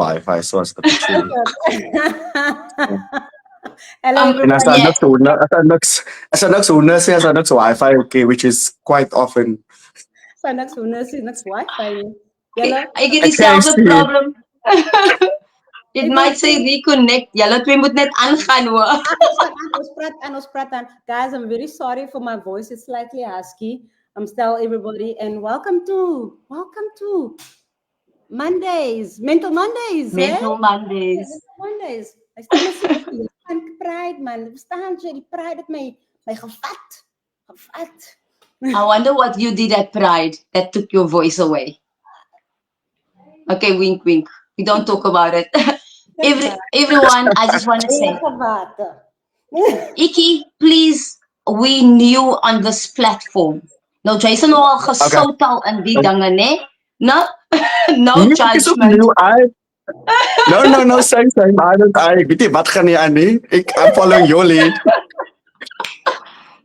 Wi-Fi, so as the true. Hello, And as everybody. a next owner say as a next Wi-Fi, okay, which is quite often. Sa next una, si next Wi-Fi. Yellow. I get Okay, I diezelfde see. problem. It It might was say reconnect. Julle twee moet net aangaan hoor. Guys, I'm very sorry for my voice. It's slightly husky. I'm still everybody and welcome to Mondays, Mental Mondays, eh? Mental Mondays. Mental Mondays. I still see pride, man. Verstaan jy die pride het my gevat. I wonder what you did at Pride that took your voice away. Okay, wink, wink. We don't talk about it. Everyone, I just want to say, Ikie, please, we new on this platform. Nou, Jason nou al gesout al in die dinge, né? No, no judgment. No, same. I weet nie wat gaan nie aan nie. I'm following your lead.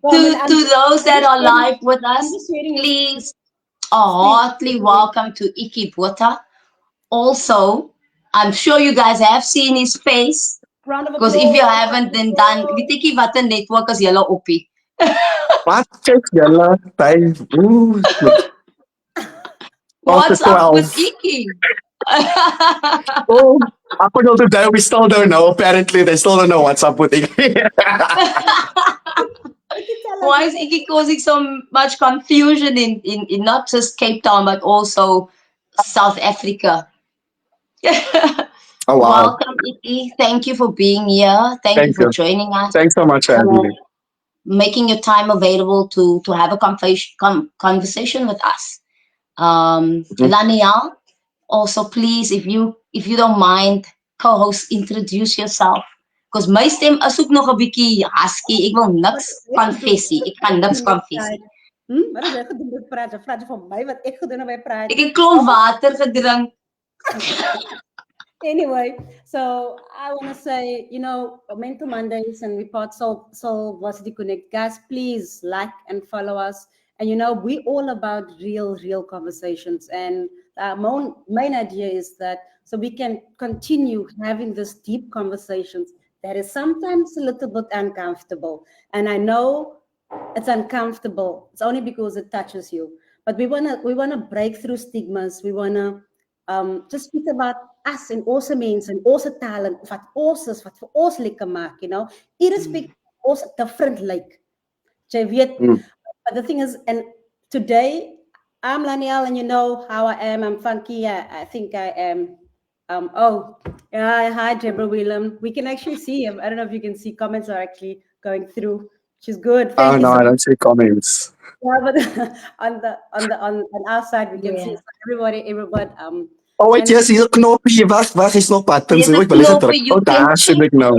To those that are live with us, please, heartily welcome to Ikie Botha. Also, I'm sure you guys have seen his face. Because if you haven't, then done. Weet ek nie wat 'n netwerk as julle oppie. Wat kyk julle? What's up with Ikie? Oh, up until today, we still don't know. Apparently, they still don't know what's up with Ikie. Why is Ikie causing so much confusion in not just Cape Town, but also South Africa? Oh, wow. Welcome, Ikie. Thank you for being here. Thank you for joining us. Thanks so much, Andy. Making your time available to have a conversation with us. Laniel, also please, if you don't mind, co-host, introduce yourself. Because my stem is ook nog 'n bietjie husky. Ek wil niks confessie. Ek kan niks confessie. Wat het jy gedoen met praat? Jy vra van my wat ek gedoen het by praat. Ek het klomp water gedrink. Anyway, so I want to say, Mental Mondays and we part SOULversity Connect. Guys, please like and follow us. And we all about real conversations. And our main idea is that so we can continue having this deep conversations that is sometimes a little bit uncomfortable. And I know it's uncomfortable. It's only because it touches you. But we wanna break through stigmas. We wanna just speak about us en ons mense en ons talent wat vir ons lekker maak, irrespective of ons different like. Jy weet, but the thing is, and today I'm Laniel and you know how I am. I'm funky. I think I am. Hi Deborah Willem. We can actually see him. I don't know if you can see comments are actually going through. Which is good. Thank you so I don't see comments. Yeah, but on our side we can see everybody. Oh wait, yes, hier 'n knoppie. Wag, is nog buttons. Ek wil dit druk. Oh, daar sien ek nou.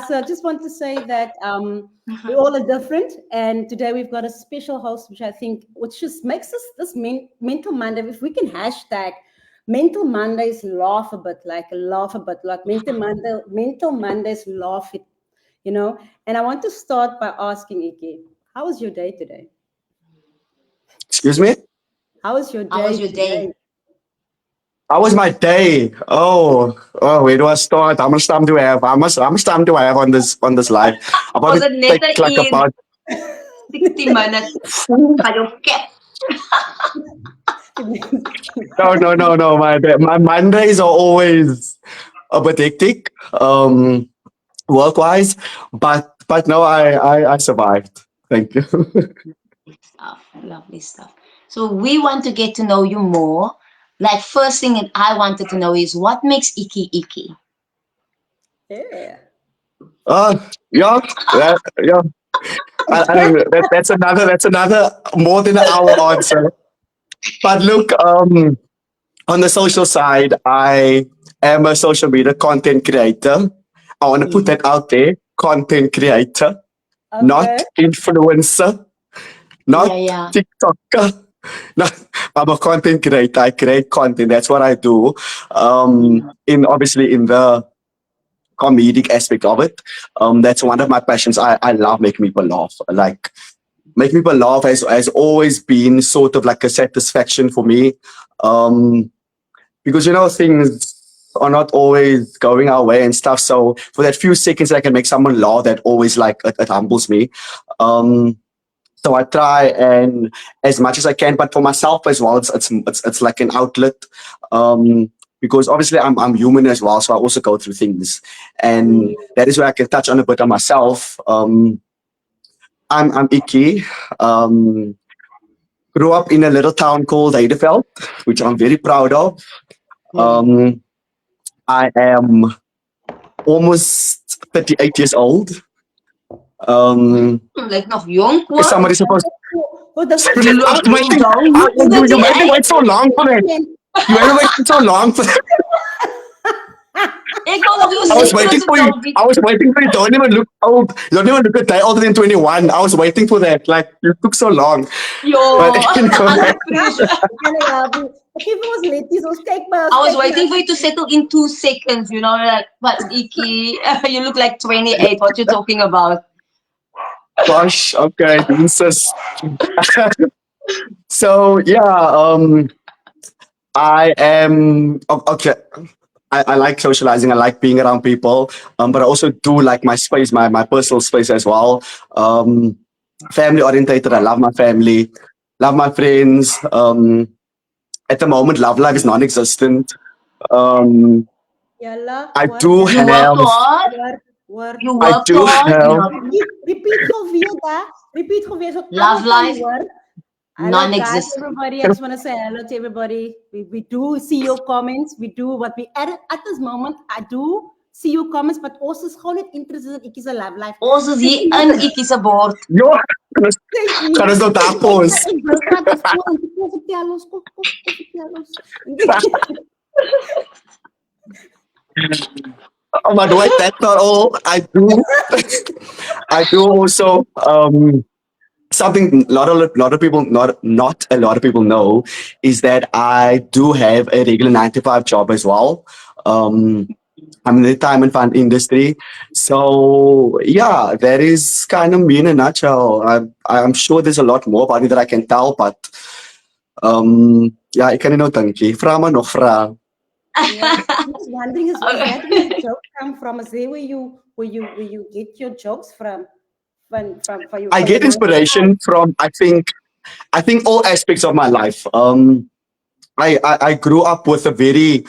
So I just want to say that we all are different, and today we've got a special host, which just makes us this Mental Monday. If we can hashtag Mental Mondays, laugh a bit, like Mental Mondays, laugh it, And I want to start by asking Ikie, how was your day today? Excuse me? How was your day? How was my day? Oh, where do I start? How much time do I have? How much time do I have on this live? Was it net like about 60 minutes? No. My Mondays are always a bit hectic, work-wise, but no, I survived. Thank you. Lovely stuff. So we want to get to know you more. Like first thing that I wanted to know is what makes Ikie Ikie? Yeah. Yeah. That's another more than an hour answer. But look, on the social side, I am a social media content creator. I want to put that out there. Content creator, not influencer, not TikToker. No, I'm a content creator. I create content. That's what I do. Obviously in the comedic aspect of it. That's one of my passions. I love making people laugh. Like make people laugh has always been sort of like a satisfaction for me. Um, because things are not always going our way and stuff. So for that few seconds I can make someone laugh, that always like it humbles me. Um, so I try and as much as I can, but for myself as well, it's like an outlet. Because obviously I'm human as well, so I also go through things, and that is where I can touch on a bit of myself. I'm Icky. Um, Grew up in a little town called Heideveld, which I'm very proud of. Um, I am almost 38 years old. Like nog jong hoor. Is somebody supposed Oh, the You look waiting. young. You made me wait so long for that. You made me wait so long for that. Ik wil nog uw I was waiting for you. Dobby. I was waiting for you. Don't even look old. Don't even look a day older than 21. I was waiting for that. Like, you took so long. Yo, But anyway, Geef ons letjies, ons kyk maar. I was waiting for you to settle in 2 seconds, like, but Iki, you look like 28. What you talking about? gosh, okay, Jesus. So yeah, I am okay. I like socializing. I like being around people. But I also do like my space, my personal space as well. Family orientated. I love my family, love my friends. At the moment, love life is non-existent. Um, Yalla, I work, do You work have. hard. work. You I work do hard. have. Repeat gou weer daar. Repeat gou weer. So Love life, work. Hello guys, non-existent. everybody. I just want to say hello to everybody. We do see your comments. We do what we at this moment. I do see your comments, but also is gewoon niet interested in Ikie's love life. Ons is hier in Iki se bord. Yo, gaan ons nou daar pause? Ek wil graag ons kom vertel ons, kom vertel ons. Oh my God, that's not all. I do. I do also. Something lot of people not a lot of people know is that I do have a regular 9 to 5 job as well. I'm in the retirement fund industry, so yeah, that is kind of me in a nutshell. I'm sure there's a lot more about it that I can tell, but yeah, ik kan niet dankie. Vraag maar nog vraag. Yeah, I'm just wondering is where the joke come from? Is there where you get your jokes from? For you, I get inspiration from I think all aspects of my life. I grew up with a very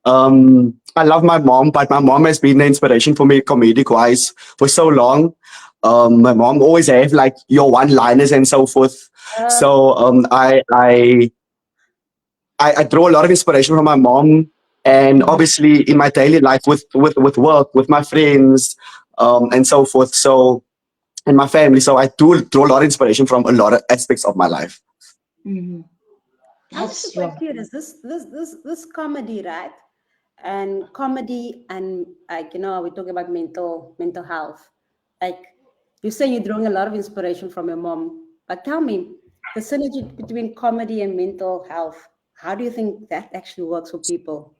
I love my mom, but my mom has been the inspiration for me comedic wise for so long. My mom always have like your one-liners and so forth. So I draw a lot of inspiration from my mom, and obviously in my daily life with work, with my friends, and so forth. So and my family. So I do draw a lot of inspiration from a lot of aspects of my life. That's quite curious. This comedy, right? And comedy and like we're talking about mental health. Like you say, you're drawing a lot of inspiration from your mom. But tell me, the synergy between comedy and mental health. How do you think that actually works for people?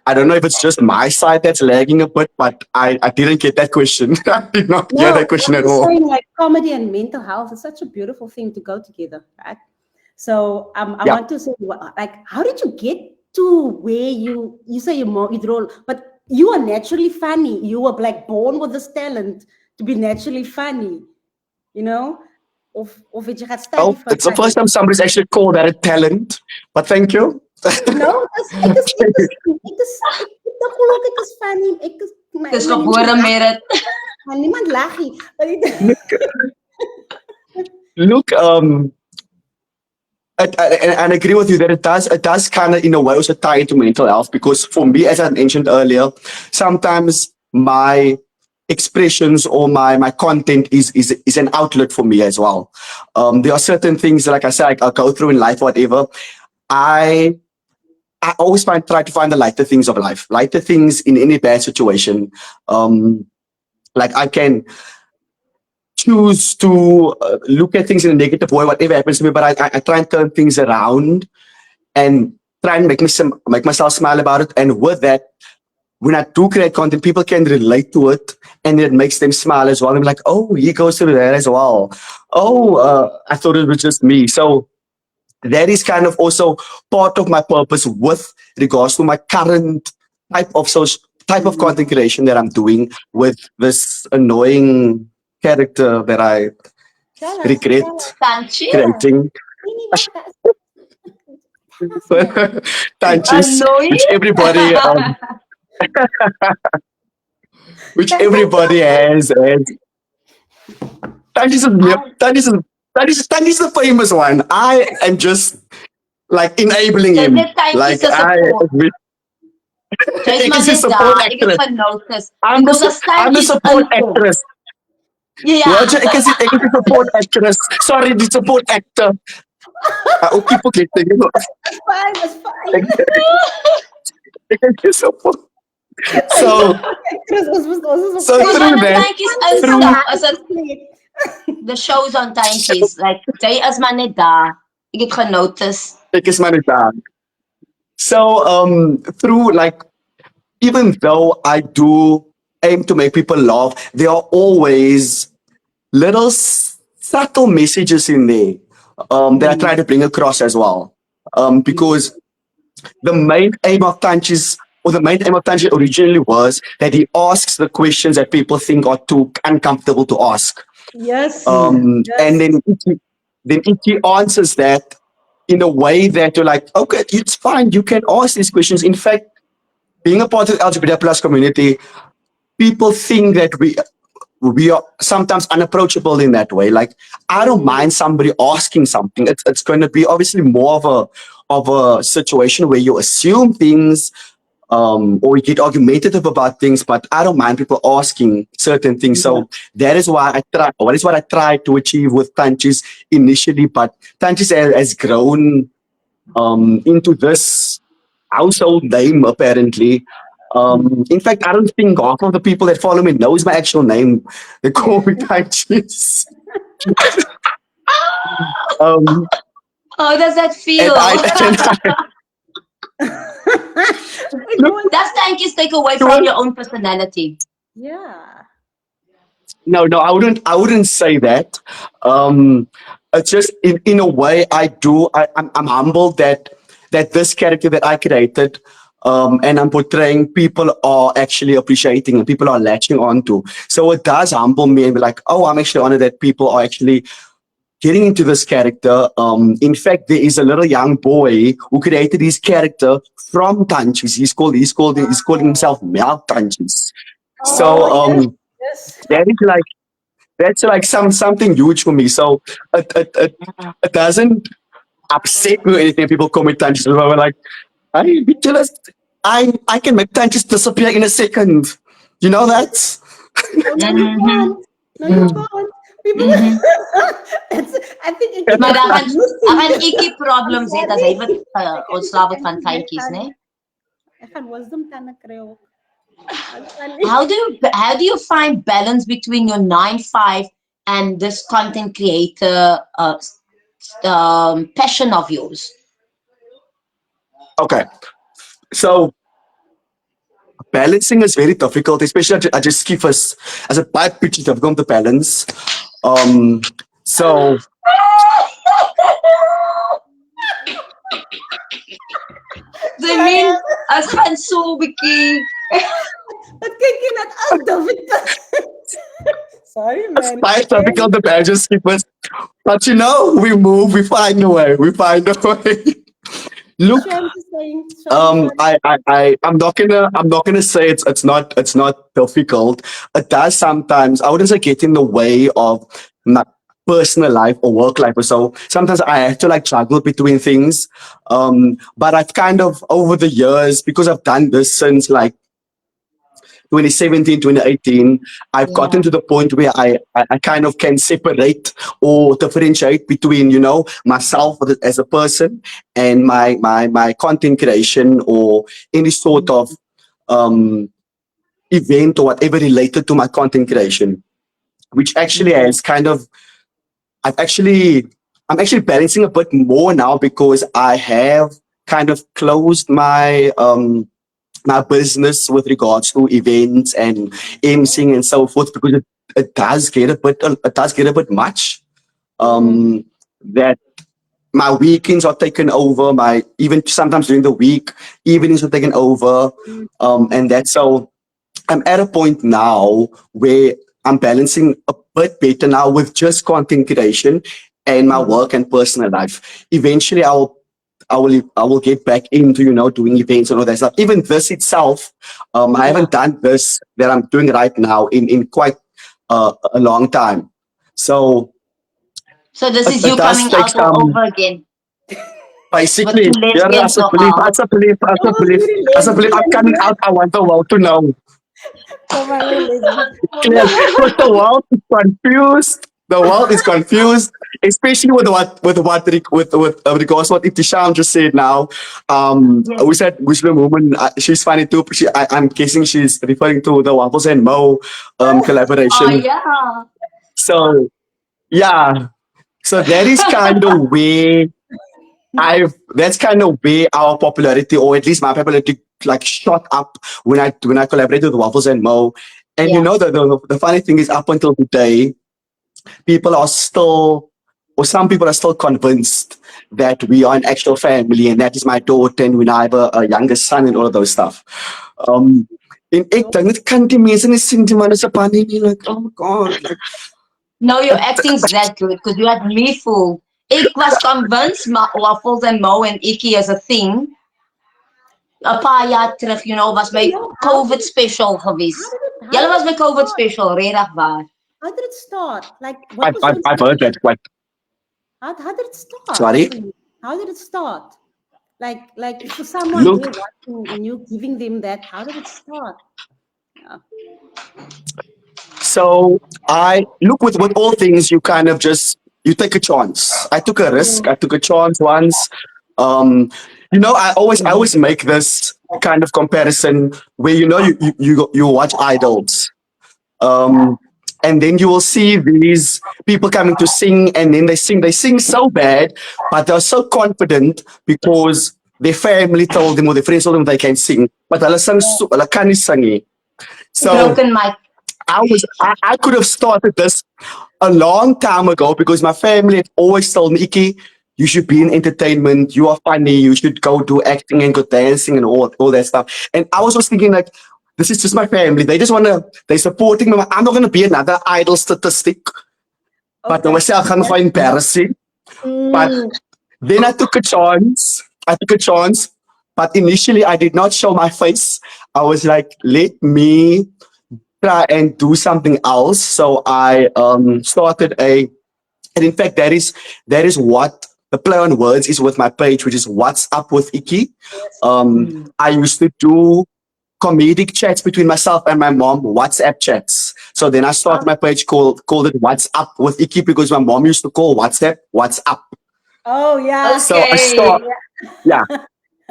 I don't know if it's just my side that's lagging a bit, but I didn't get that question. I did not get that question at all. Saying like comedy and mental health is such a beautiful thing to go together, right? So I want to say, like, how did you get to where you say you draw, but you are naturally funny. You were like born with this talent to be naturally funny, Of it you had study. Oh, it's the first time somebody's actually called that a talent, but thank you. No, it is funny. Dis gebore met dit. Maar niemand lag nie. Look, I agree with you that it does kind of in a way also tie into mental health, because for me, as I mentioned earlier, sometimes my expressions or my content is an outlet for me as well. There are certain things, like I said, I go through in life, whatever. I always try to find the lighter things of life, lighter things in any bad situation. Like I can choose to look at things in a negative way, whatever happens to me, but I try and turn things around and try and make myself smile about it. And with when I do create content, people can relate to it, and it makes them smile as well. I'm like, oh, he goes through that as well. Oh, I thought it was just me. So that is kind of also part of my purpose with regards to my current type of content creation that I'm doing with this annoying character that I Tell us. regret Tanchi? creating. Ini mah Tanches, Annoying? which everybody has. Tanches is Tanches is Tanches is the famous one. I am just like enabling Jy him. net thank Like you I, support. Jy's ek maar is a net support daar. Ek het actress. genotice. I'm Because the as I'm the thankies support inkom. actress. Ja. Roger, ek is the support actress. Sorry, the support actor. Ook nie vergeet nie. fine, it's fine. Ek is the support. So Actress was so Because through wanneer that, thankies through instap, as dit the shows on thankies, like jy is maar net daar. Ek het genotice. ek is maar net daar. So through like, even though I do aim to make people laugh, there are always little subtle messages in there that I try to bring across as well. Because the main aim of Tanchis, or the main aim of Tanchi originally was that he asks the questions that people think are too uncomfortable to ask. Yes. And then Iki answers that in a way that you're like, okay, it's fine, you can ask these questions. In fact, being a part of the LGBT plus community, people think that we are sometimes unapproachable in that way. Like, I don't mind somebody asking something. It's going to be obviously more of a situation where you assume things, or you get argumentative about things, but I don't mind people asking certain things. So that is why what I try to achieve with Tanchis initially. But Tanchis has grown into this household name apparently. In fact, I don't think half of the people that follow me knows my actual name. They call me Tanchis. um, How does that feel? Does thankies take away from your own personality? Yeah. No, I wouldn't say that. It's just in a way I do. I'm humbled that this character that I created, and I'm portraying, people are actually appreciating and people are latching onto. So it does humble me and be like, oh, I'm actually honored that people are actually getting into this character. In fact, there is a little young boy who created his character from Tanchis. He's calling himself Milk Tanchis. So Yes. that's like something huge for me. So it doesn't upset me or anything. People call me Tanchis. We're like, I can make Tanchis disappear in a second. You know that? No, you can't. No, you can't. People, I think it Maar daar gaan Iki problems hê as hy wat ontslaaf word van thankies, né? Ek gaan wisdom tande kry ook. How do you find balance between your 9-5 and this content creator passion of yours? Okay. So balancing is very difficult, especially I just keep as a bad pitch difficult to balance. So I mean, as gaan so 'n bietjie. Wat kyk jy net uit, David? Sorry, it's man. quite difficult to balance, just keep us. But you know, we move, we find a way. Look, Shame to saying. I'm not gonna say it's not difficult. It does sometimes. I wouldn't say get in the way of my personal life or work life or so. Sometimes I have to like juggle between things. But I've kind of over the years, because I've done this since like 2017, 2018, I've gotten to the point where I kind of can separate or differentiate between, you know, myself as a person and my content creation or any sort of event or whatever related to my content creation, which actually has kind of, I'm actually balancing a bit more now because I have kind of closed my my business with regards to events and emceeing and so forth, because it does get a bit much. That my weekends are taken over, my even sometimes during the week, evenings are taken over. And that's so I'm at a point now where I'm balancing a bit better now with just content creation and my work and personal life. Eventually I will get back into, doing events and all that stuff. Even this itself, I haven't done this that I'm doing right now in quite a long time. So So this is it you does coming take out all some. over again with Basically, two yeah, lesbians or as a belief, I'm coming out. I want the world to know. Clear. Because the world is confused. The world is confused, especially with regards to what Itisham just said now. Yes. We said Muslim woman. She's funny too. I'm guessing she's referring to the Waffles and Mo Oh collaboration. yeah. So yeah, so that is kind of where that's kind of where our popularity, or at least my popularity, like shot up when I collaborated with Waffles and Mo. And Yeah. the funny thing is, up until today, people are still, or some people are still convinced that we are an actual family, and that is my daughter, and when I have a younger son, and all of those stuff. Um, en ek dink dit kan die mense nie sien die man is 'n pannie, like, oh my god, like, No, your acting's that good because you had me fooled. Ik was convinced Waffles and Mo and Icky as a thing. Een paar jaar terug, was my COVID special geweest. Julle was my COVID special, regtig waar. How did it start? Like, what was I've heard that quite. how did it start? Sorry? for you? How did it start? Like for someone Look, here watching and you giving them that, how did it start? Yeah. so I look with all things, you kind of just you take a chance. I took a risk. I took a chance once. Um, I always make this kind of comparison where you watch idols. Um, and then you will see these people coming to sing, and then they sing so bad, but they're so confident because their family told them or their friends told them they can sing, but hulle kan nie sing nie. So Broken mic. I could have started this a long time ago because my family had always told me, Iki, you should be in entertainment, you are funny, you should go do acting and go dancing and all that stuff. And I was just thinking, like, this is just my family. They're supporting me. I'm not gonna be another idol statistic. But Okay. myself gaan find embarrassing. But then I took a chance. But initially I did not show my face. I was like, let me try and do something else. So I started and in fact that is what the play on words is with my page, which is What's Up with Iki. I used to do comedic chats between myself and my mom, WhatsApp chats. So then I started my page called it What's Up with Iki because my mom used to call WhatsApp What's Up. Oh yeah. So I started, yeah.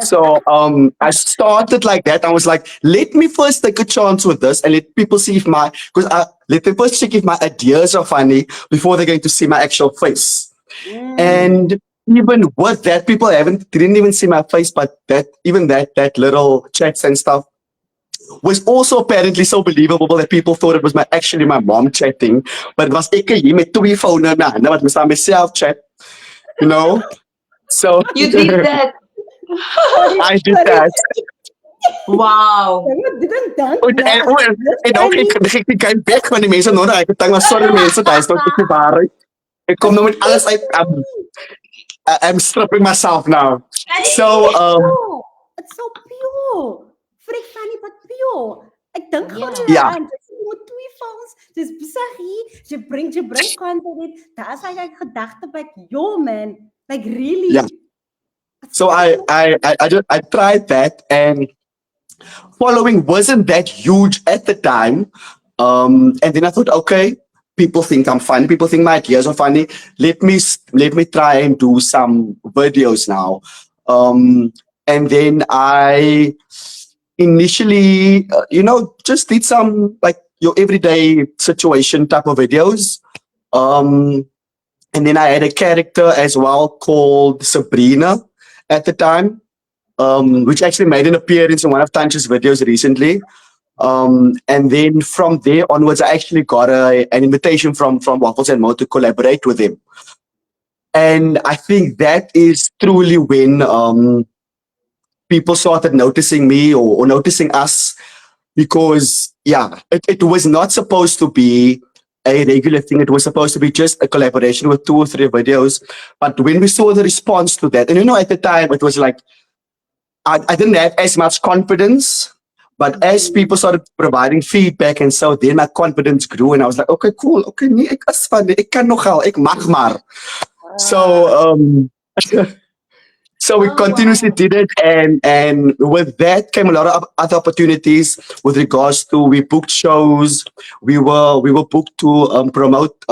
So I started like that. I was like, let me first take a chance with this and let people see if let them first check if my ideas are funny before they're going to see my actual face. And even with that, people didn't even see my face, but that little chats and stuff was also apparently so believable that people thought it was actually my mom chatting, but it was ek hier met twee phone na hande wat mens aan myself chat, you know. So You did that. I did that. Wow. Didn't dunk. En ook ek kan weg van die mense nodig. Ek dink maar sorry mense, daar is nog nie waar. Ek kom nou met alles uit. I'm stripping myself now. So It's so pure. Freak funny but pure. Ek dink gewoon Ja. aan met twee phones. Dis besig hier. Jy bring content in. Daar's like gedagte by yo man. Like really. Yeah. So I tried that, and following wasn't that huge at the time. And then I thought, okay, people think I'm funny. People think my ideas are funny. Let me try and do some videos now. And then I initially, just did some like your everyday situation type of videos. And then I had a character as well called Sabrina at the time. which actually made an appearance in one of Tanch's videos recently. And then from there onwards, I actually got an invitation from Waffles and Mo to collaborate with him. And I think that is truly when people started noticing me or noticing us, because yeah, it was not supposed to be a regular thing. It was supposed to be just a collaboration with 2 or 3 videos. But when we saw the response to that, and at the time it was like I didn't have as much confidence. But as people started providing feedback, and so then my confidence grew, and I was like, okay, cool, okay, nee, ek is van, ek kan nogal, ek mag maar. So so we continuously did it, and with that came a lot of other opportunities with regards to, we booked shows, we were booked to promote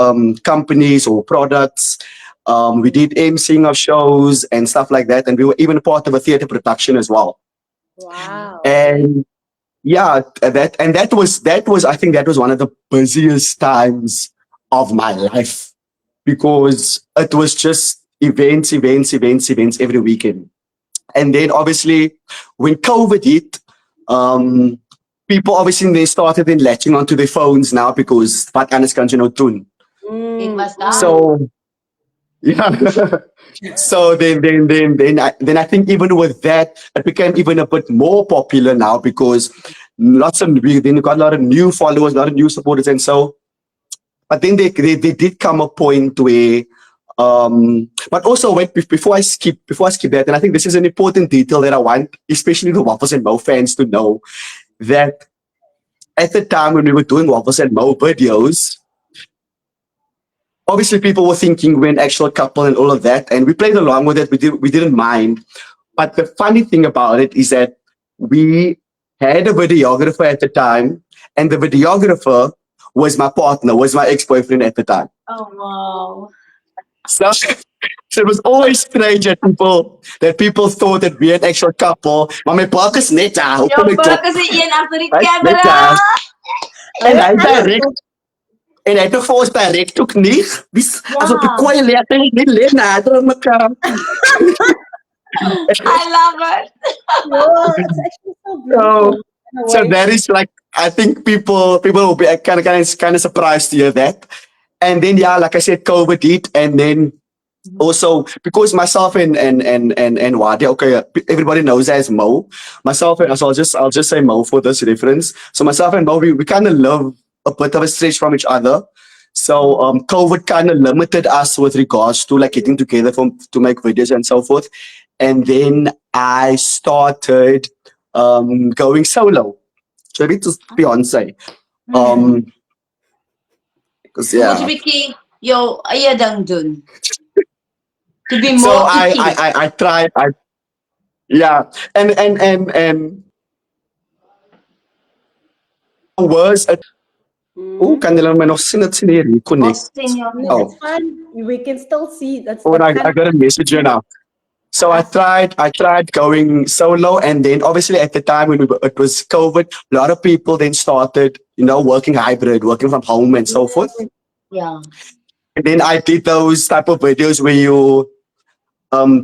companies or products. We did emceeing of shows and stuff like that, and we were even a part of a theater production as well. Wow. And yeah, that was, I think that was one of the busiest times of my life, because it was just events every weekend. And then obviously when COVID hit, people obviously they started then latching onto their phones now, because wat anders kan jy nou doen? It was done. So yeah. So then I think even with that, it became even a bit more popular now, because then you got a lot of new followers, a lot of new supporters, and so. But then they did come a point where, but also wait, before I skip that, and I think this is an important detail that I want, especially the Waffles and Mo fans, to know, that at the time when we were doing Waffles and Mo videos, obviously people were thinking we're an actual couple and all of that, and we played along with it. We didn't mind. But the funny thing about it is that we had a videographer at the time, and the videographer was my partner, was my ex-boyfriend at the time. Oh wow. So it was always strange that people thought that we're an actual couple. Maar my park is net daar. Hoe kom Jou ek burk op? is die een agter die Hy's net camera. daar. En hy direk, en hy het nog vir ons direk ook nie. As op die kooi lekker nie lê nader aan mekaar. I love it. Oh, it's actually so beautiful. So that is like, I think people will be kind of surprised to hear that. And then yeah, like I said, COVID hit, and then also because myself and Wadi, okay, everybody knows as Mo. Myself, so I'll just say Mo for this reference. So myself and Mo, we kind of live a bit of a stretch from each other. So COVID kind of limited us with regards to like getting together to make videos and so forth. And then I started going solo. So it was Beyonce. Because yeah. Moet jy bietjie jou eie ding doen. To be more So ikie. I tried. Yeah, and was it? Oh, kan jy my nog sien dit sien hier connect? No, it's fine. We can still see. That's Oh, I got a message here now. So I tried going solo, and then obviously at the time when it was COVID, a lot of people then started, working hybrid, working from home and so forth. Yeah. And then I did those type of videos where you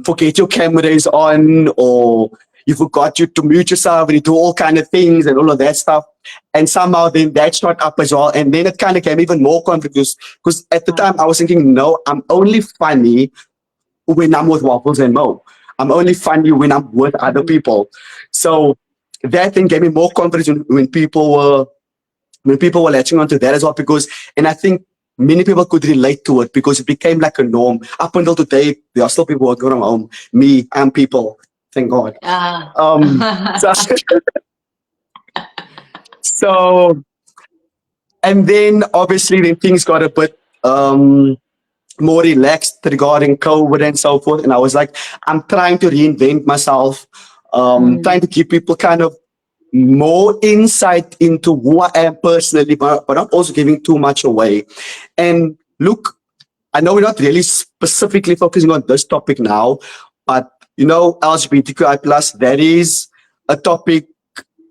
forget your camera is on, or you forgot to mute yourself, and you do all kind of things and all of that stuff. And somehow then that shot up as well. And then it kind of came even more confused, because at the time I was thinking, no, I'm only funny when I'm with Waffles and Mo. I'm only funny when I'm with other people. So that thing gave me more confidence when people were latching onto that as well, and I think many people could relate to it, because it became like a norm. Up until today, there are still people working from home. Me, I'm people. Thank God. So, and then obviously then things got a bit more relaxed regarding COVID and so forth. And I was like, I'm trying to reinvent myself, trying to give people kind of more insight into who I am personally, but not also giving too much away. And look, I know we're not really specifically focusing on this topic now, but LGBTQI plus, that is a topic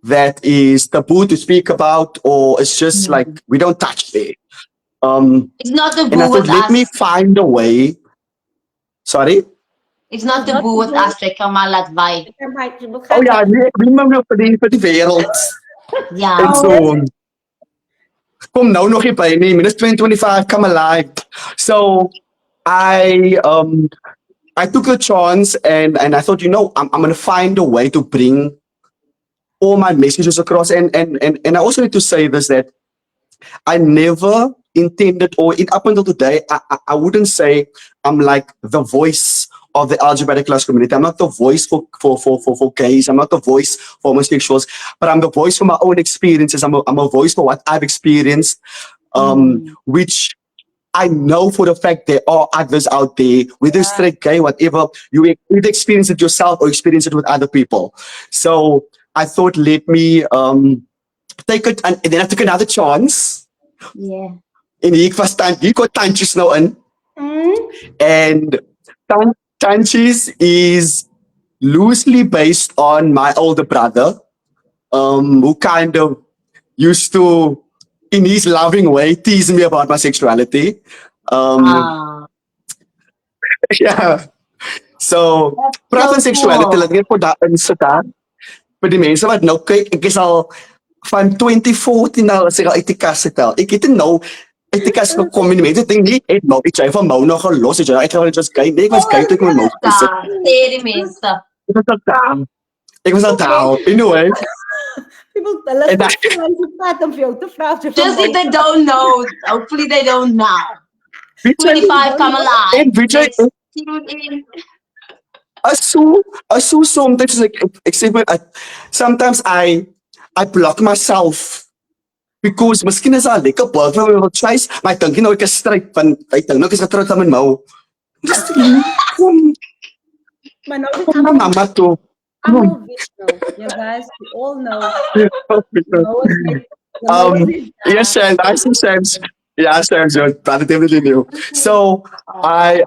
that is taboo to speak about, or it's just like we don't touch there. It's not taboo and I with thought, let me us. find a way. Sorry? It's not It's not taboe wat taboe. as jy kan maar laat vaai. Oh ja, nee, ek weet maar vir die wêreld. Ja. En so kom nou nog nie by nie. Minus 2025, come alive. So I took the chance and I thought, I'm gonna find a way to bring all my messages across. And I also need to say this, that I never intended, or up until today, I wouldn't say I'm like the voice of the LGBT plus community. I'm not the voice for gays. I'm not the voice for homosexuals, but I'm the voice for my own experiences. I'm a voice for what I've experienced, which I know for the fact there are others out there, whether straight, gay, whatever, you either experience it yourself or experience it with other people. So I thought, let me take it, and then I took another chance. Yeah. En hier got Tantjies nou in. And Tantjies is loosely based on my older brother, who kind of used to, in his loving way, tease me about my sexuality. Yeah. So, praat van sexuality, laat ek net daar insit daar. Vir die mense wat nou kyk, ek is al van 2014 nou, as ek al uit die kas het al. Ek het nou uit die kas gekom en die mense dink nie, ek jy van Mou nog gelos, het jy uitgeval, het was gay. Nee, ek was gay toe ek my Mou gesit. Die mense. Ek was al daar. Anyway. People tell us Just if they don't know, hopefully they don't now. 25 come alive. En weet jy, as so sometimes like sometimes I block myself because miskien is daar lekker burger wil chase, maar ek dink nie nou ek is stryd van ek dink nou ek is getroud aan my Mou. Maar nou Kom na mamma toe. you guys, we all know. Yes, Sam, I see Sam's. Yeah, Sam's brother definitely knew. So I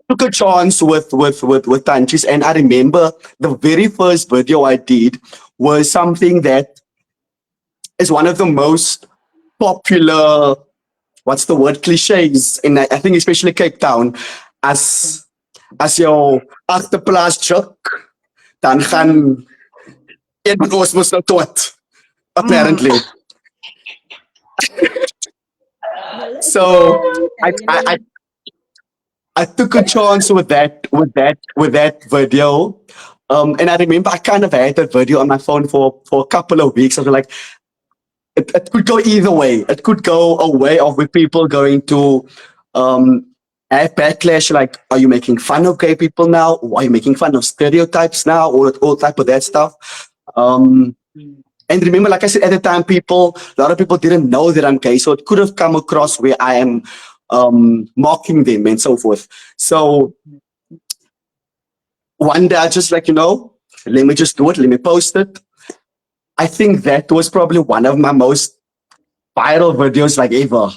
took a chance with Tantjies, and I remember the very first video I did was something that is one of the most popular, what's the word, cliches in I think especially Cape Town, as jou agterplaas juk, dan gaan een van ons mos nou dood, apparently. So I took a chance with that video. And I remember I kind of had that video on my phone for a couple of weeks. I was like, it could go either way. It could go a way of with people going to have backlash, like, are you making fun of gay people now? Or are you making fun of stereotypes now? Or all type of that stuff. And remember, like I said, at the time, a lot of people didn't know that I'm gay. So it could have come across where I am mocking them and so forth. So one day I just like, let me just do it. Let me post it. I think that was probably one of my most viral videos like ever.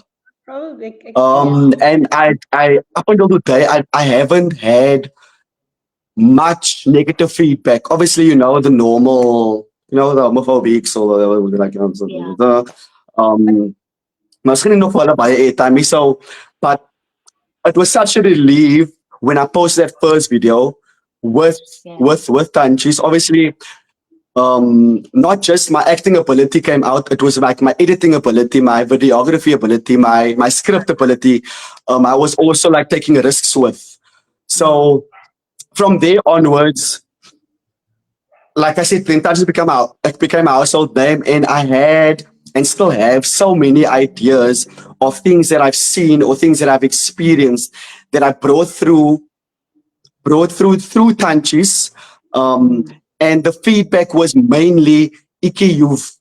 Probably. And I up until today, I haven't had much negative feedback. Obviously, the normal, the homophobics or like, miskien nog wel baie airtime. So, but it was such a relief when I posted that first video with Tantjies. Obviously, not just my acting ability came out, it was like my editing ability, my videography ability, my script ability. I was also like taking risks with. So from there onwards, like I said, Tantjies became a household name, and I had and still have so many ideas of things that I've seen or things that I've experienced that I brought through Tantjies. And the feedback was mainly, Ikie, you've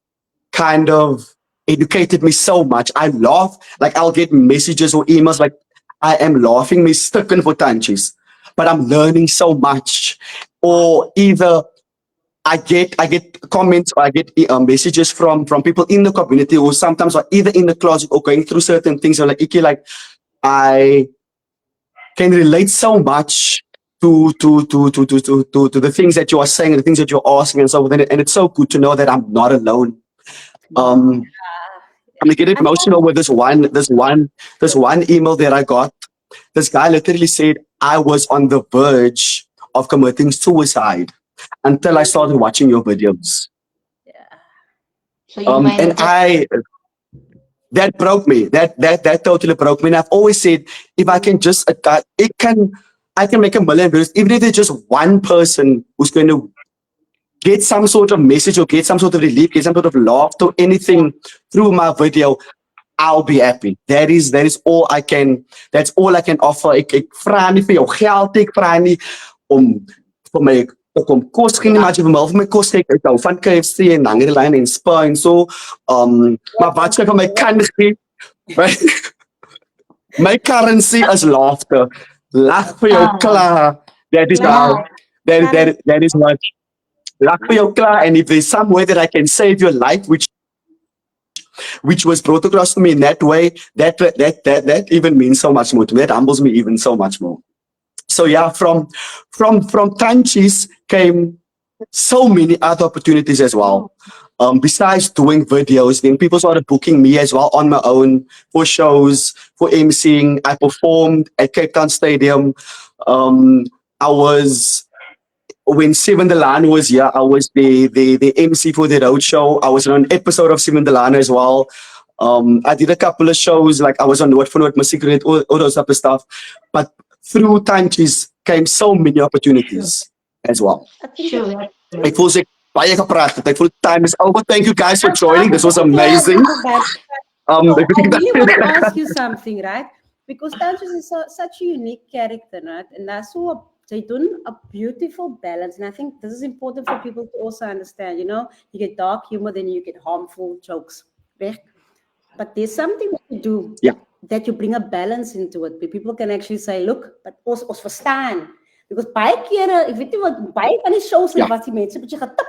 kind of educated me so much. I laugh, like I'll get messages or emails like, I am laughing me stucken for Tantjies, but I'm learning so much. Or either I get comments or I get messages from people in the community who sometimes are either in the closet or going through certain things. Or like, Ikie, like I can relate so much to the things that you are saying, the things that you're asking, and so on. And it's so good to know that I'm not alone. I'm gonna get emotional with this one email that I got this guy literally said I was on the verge of committing suicide until I started watching your videos. So you And that broke me. That totally broke me. And I've always said, if I can just I can make $1 million, even if there's just one person who's going to get some sort of message or get some sort of relief, get some sort of laughter, anything through my video, I'll be happy. That is all I can. That's all I can offer. Ek vra nie vir jou geld, ek vra nie om vir my om kos gee nie, maar jy wil vir my kos kyk uit hou van KFC en Langerlyn en Spar en so. Maar wat jy van my kan gee. My currency is laughter. Lag vir jou klaar. That is that is what. Lag vir jou klaar. And if there's some way that I can save your life, which was brought across to me in that way, that even means so much more to me. That humbles me even so much more. So yeah, from Tanchis came so many other opportunities as well. Besides doing videos, then people started booking me as well on my own for shows, for emceeing. I performed at Cape Town Stadium. When Seven Delano was here, I was the MC for the road show. I was on an episode of Seven Delano as well. I did a couple of shows, like I was on Noord for Noord, my secret, all those type of stuff. But through Tanchis came so many opportunities as well. Sure. Ek voel ek baie gepraat het. Ek voel time is over. Thank you guys for joining. This was amazing. I really want to ask you something, right? Because Tanchis is such a unique character, right? And that's so they do a beautiful balance, and I think this is important for people to also understand. You know, you get dark humor, then you get harmful jokes, right? But there's something that you do that you bring a balance into it. People can actually say, "Look, but ons verstaan." Because baie kere, ek weet nie wat baie van die shows wat die mense met jy getip.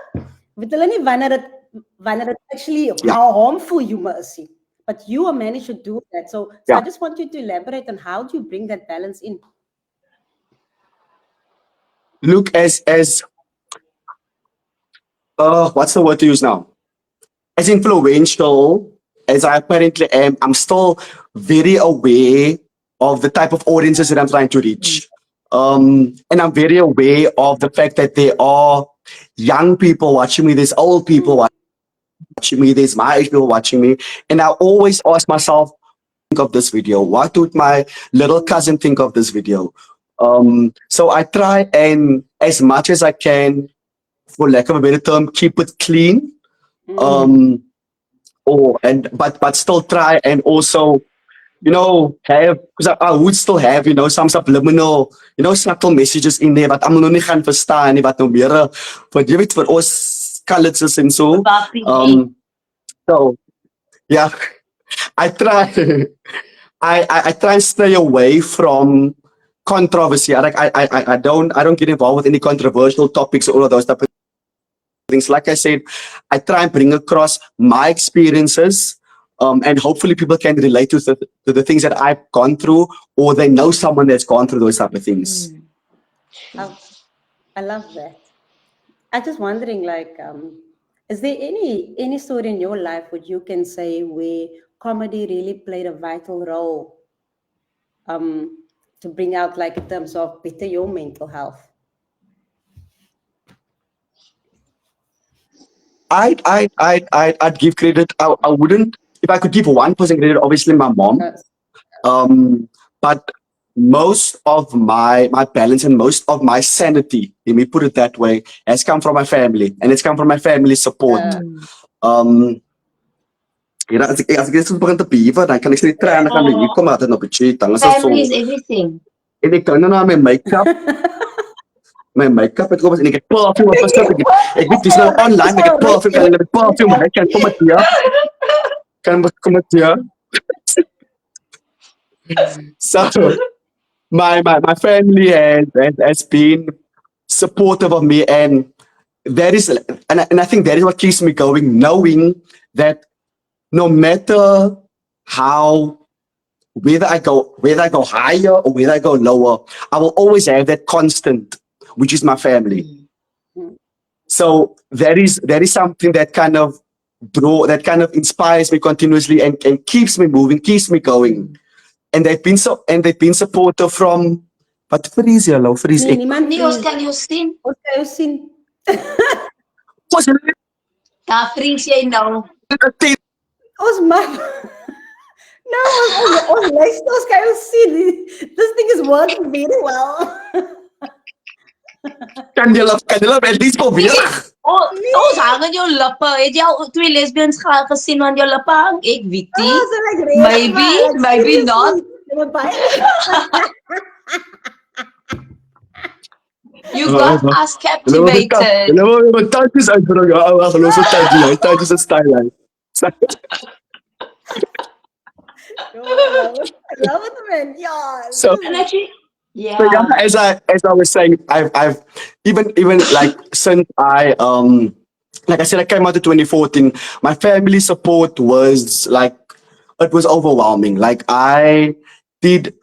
Weet hulle nie wanneer it actually how harmful humor is. But you are managed to do that. So I just want you to elaborate on how do you bring that balance in. Look, as what's the word to use now? As influential as I apparently am, I'm still very aware of the type of audiences that I'm trying to reach. And I'm very aware of the fact that there are young people watching me, there's old people watching me, there's my age people watching me. And I always ask myself, think of this video? What would my little cousin think of this video? So I try and, as much as I can, for lack of a better term, keep it clean. But still try and also, you know, have, because I would still have, you know, some subliminal, you know, subtle messages in there, but I'm nog nie gaan verstaan nie, wat nou meer, wat jy weet, vir ons colours is and so. So, yeah, I try and stay away from controversy. I don't get involved with any controversial topics or all of those type of things. Like I said, I try and bring across my experiences, and hopefully people can relate to the things that I've gone through, or they know someone that's gone through those type of things. I love that. I'm just wondering, like, is there any story in your life which you can say where comedy really played a vital role to bring out, like, in terms of better your mental health? I'd give credit. I wouldn't, if I could give one person credit, obviously my mom. Yes. But most of my balance and most of my sanity, let me put it that way, has come from my family, and it's come from my family support. You know, as ek net so begin te bewe, dan kan ek net trane gaan hier kom uit en op die chat, dan is dit so. Family is everything. En ek kan nou na my make-up. My make-up het kom en ek het perfume op gesit. Ek weet dis nou online, ek het perfume, en ek het perfume, ek kan kom met hier. Kan kom met hier. So my family has been supportive of me, and that is, and I think that is what keeps me going, knowing that no matter how, whether I go higher or whether I go lower, I will always have that constant, which is my family. So that is something that kind of inspires me continuously and keeps me moving, keeps me going. and they've been supportive from wat vrees julle? Vrees Nee, ek? niemand Nee, ons vrees. kan jou sien. Ons kan jou sien. Was hulle Daar vries jy nou. teen Ons mag. No, ons luister, ons kan jou sien. This thing is working very well. kan julle at least probeer? Ons hang in jou lippe. Het jy al 2 lesbians gesien aan jou lippe hang? Ek weet nie. Oh, so like really, Maybe, like, maybe seriously. not. They were buying. You got us Hulle captivated. wil met tandjies uitbring. Ag, los dit tandjies. Tandjies is styling. Yo, I love it, man. Yeah. So And actually, So yeah, yeah. as I was saying, I've even like since like I said, I came out in 2014. My family support was like it was overwhelming. Like I did,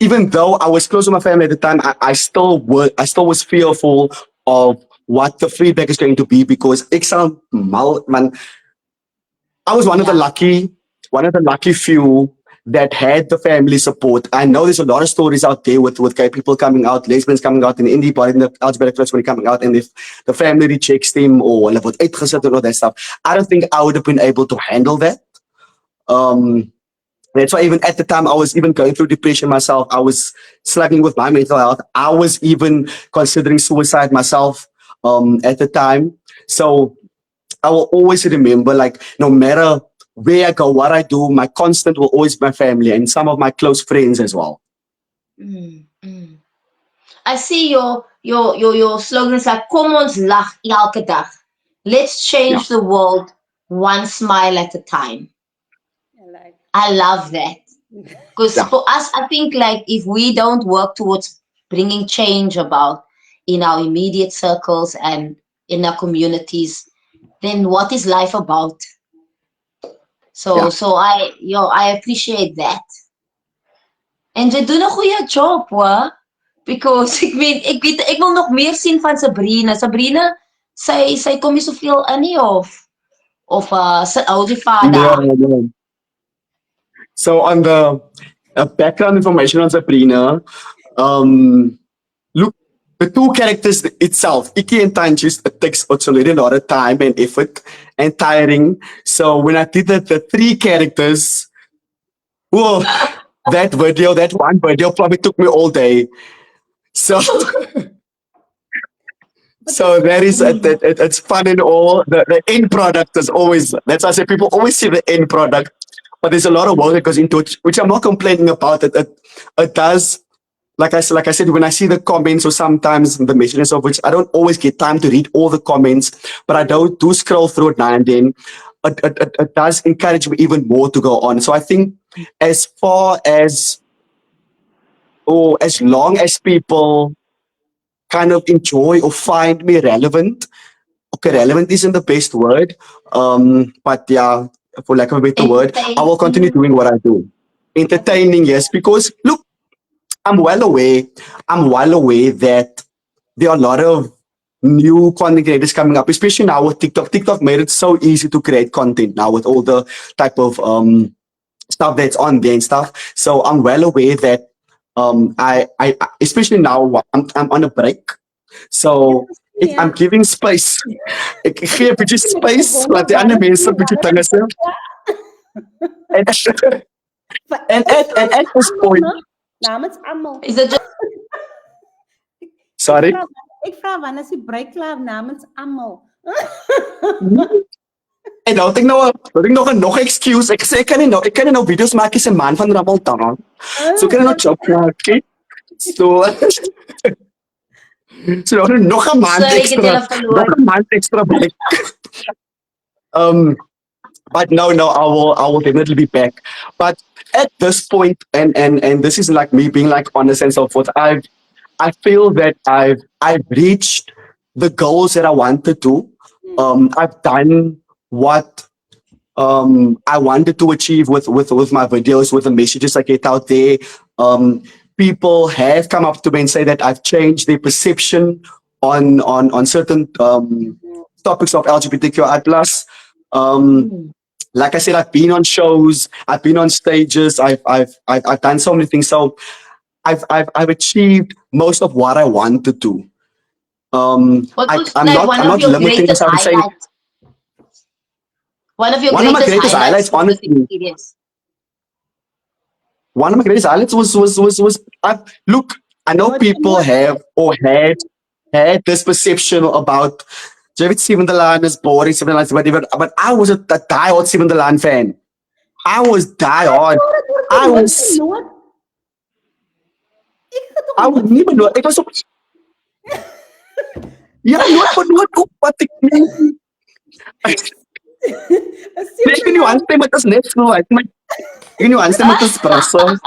even though I was close to my family at the time, I still was fearful of what the feedback is going to be because ek sound mal man. I was one of the lucky few that had the family support. I know there's a lot of stories out there with gay people coming out, lesbians coming out in the indie part in the LGBT when coming out, and if the family rejects them or hulle word uitgesit and all that stuff, I don't think I would have been able to handle that. That's why even at the time I was even going through depression myself. I was struggling with my mental health. I was even considering suicide myself at the time. So I will always remember, like, no matter where I go, what I do, my constant will always be my family and some of my close friends as well. I see your slogans like kom ons lag elke dag. Let's change the world one smile at a time. Like, I love that. Because for us, I think like if we don't work towards bringing change about in our immediate circles and in our communities, then what is life about? So I appreciate that. En jy doen 'n goeie job, hoor. Because ek wil nog meer sien van Sabrina. Sabrina, sy kom nie soveel in nie of sy hou die vader. Yeah. So on the background information on Sabrina, look, the two characters itself, Ikie and Tanjis, it takes absolutely a lot of time and effort and tiring. So when I did the 3 characters, whoa, that one video probably took me all day. So so that is it's fun and all. The end product is always, that's why I say people always see the end product, but there's a lot of work that goes into it, which I'm not complaining about. It does, like I said, when I see the comments or sometimes the messages of which I don't always get time to read all the comments, but I do scroll through it now and then. It does encourage me even more to go on. So I think as far as long as people kind of enjoy or find me relevant. Okay, relevant isn't the best word. But yeah, for lack of a better word, I will continue doing what I do. Entertaining, yes, because look, I'm well aware that there are a lot of new content creators coming up, especially now with TikTok. TikTok made it so easy to create content now with all the type of stuff that's on there and stuff. So I'm well aware that I especially now I'm on a break. So I'm giving space. Ek gee 'n bietjie space laat die ander mense 'n bietjie dinge sê. En at this point, namens almal. Is it just sorry. Ek vra wanneer is die break klaar namens almal? En nou het ek nog 'n excuse. Ek sê ek kan nie nou video's maak as 'n man van Ramadan. So kan ek nou job maak. Okay? So nog 'n maand extra break. But no, I will definitely be back. But at this point, and this is like me being like honest and so forth, I feel that I've reached the goals that I wanted to. I've done what I wanted to achieve with my videos, with the messages I get out there. People have come up to me and say that I've changed their perception on certain topics of LGBTQI+. like I said, I've been on shows, I've been on stages, I've done so many things. So I've achieved most of what I wanted to. What was I'm like not one I'm of not your limiting greatest myself to saying highlights? One of your one of my greatest greatest highlights highlights, from this honestly. experience? One of my greatest highlights was look, I know What people what have or had this perception about David Steven Delan is boring, Steven Delan, whatever. But I was a diehard Steven Delan fan. I was diehard. het oor I genoot was genoot? Ek het tog I would nooit never know. genoot. It was so yeah, not what the Steven ik weet niet hoe Milan. aanstemmen met is net zo. Ik weet niet hoe aanstemmen met is Brussel.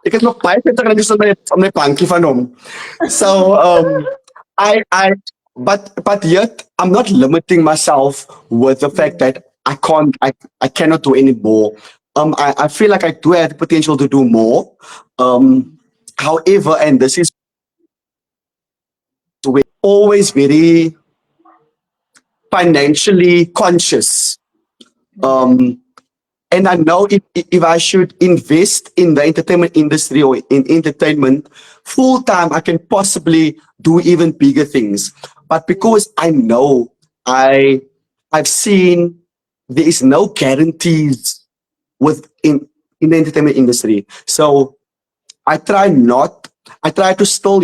Ik heb nog 25 minuten op mijn bankje van hom. So I but yet I'm not limiting myself with the fact that I cannot do any more. I feel like I do have the potential to do more. However, and this is always very financially conscious. Um, and I know if I should invest in the entertainment industry or in entertainment full time, I can possibly do even bigger things. But because I know I've seen there is no guarantees in the entertainment industry. So I try not I try to still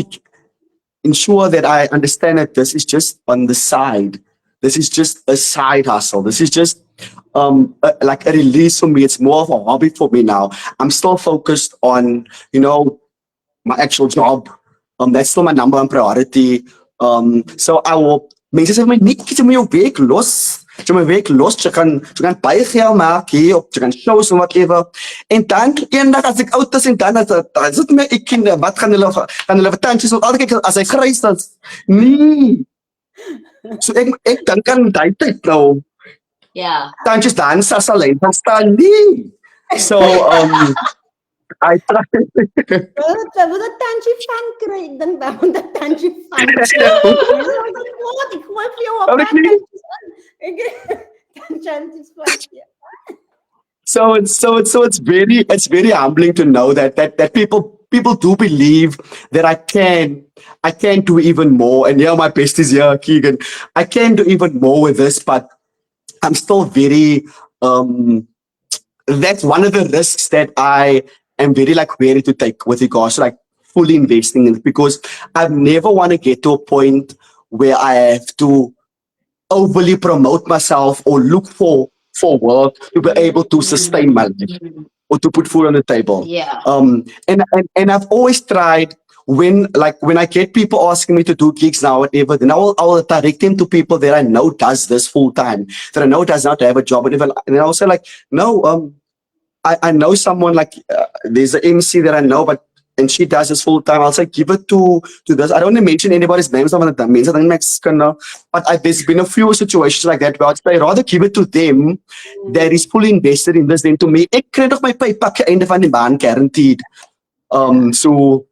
ensure that I understand that this is just on the side. This is just a side hustle. This is just like a release for me. It's more of a hobby for me now. I'm still focused on, my actual job. That's still my number one priority. So I will mense sê vir my nie kies om jou week los. Jy my week los, jy kan baie geld maak hier op jy kan shows en whatever. En dan eendag as ek oud is en dan as dit my ek kinder, wat gaan hulle tantjies op altyd kyk as hy grys dan nee. So ek dink aan daai tyd nou. Yeah. Tantjies dan sa alleen van staan nie. So I try. Wil dat tandjie van kry. Ek dink dan moet dat tandjie van kry. Wat ek gooi vir jou op Ou ek nie. tandjies aan. Ek tandjies van ja. So it's very humbling to know that people do believe that I can do even more. And yeah, my best is here, Keegan. I can do even more with this, but I'm still very that's one of the risks that I am very like wary to take with regards to like fully investing in it, because I never want to get to a point where I have to overly promote myself or look for work to be able to sustain my life or to put food on the table. Yeah. And I've always tried when I get people asking me to do gigs now, whatever, then I will direct them to people that I know does this full time, that I know does not have a job, whatever. And then I'll say like, no, I know someone like there's an MC that I know, and she does this full time. I'll say give it to this. I don't want to mention anybody's names. But there's been a few situations like that where I'd say rather give it to them that is fully invested in this than to me. Ek kry nog my paypak einde van die maand guaranteed. So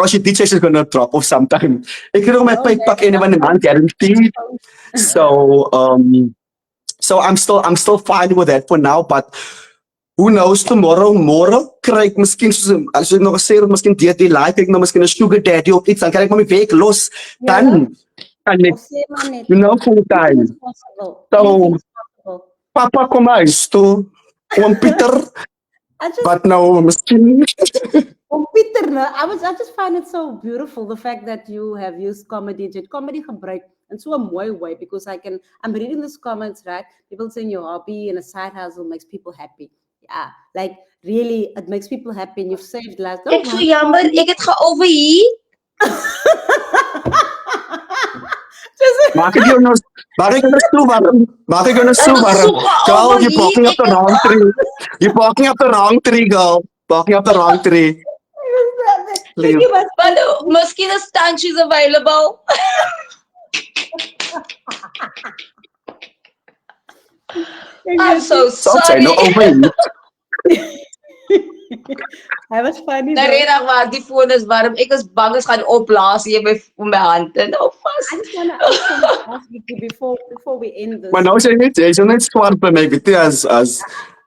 as je DJ is gonna drop off sometime. Ek kry nog my paypak einde van die maand guaranteed. So I'm still fine with that for now, but who knows tomorrow kry ek miskien soos as jy nog gesê het miskien die like ek nou miskien 'n sugar daddy of iets dan kan ek maar my week los dan kan ek full time. So papa kom huis toe oom Pieter but nou miskien Peter, I just find it so beautiful the fact that you have used comedy gebruik in so 'n mooi way, because I'm reading these comments, right? People saying your hobby and a side hustle makes people happy. Yeah, like really, it makes people happy and you've saved lives. Ek so jammer, ek het geover hier. Maak ek jou nou so warm. Girl, you're barking up the wrong tree. You're barking up the wrong tree, girl. Barking up the wrong tree. But miskien is tantjies available. I'm so sorry. No overeat. Hy was funny. Narena maar die foon is warm. Ek is bang as gaan opblaas hier by my hande. Nou just wanna ask you before we end this. Maar nou sê net, jy is net swart by my, weet jy,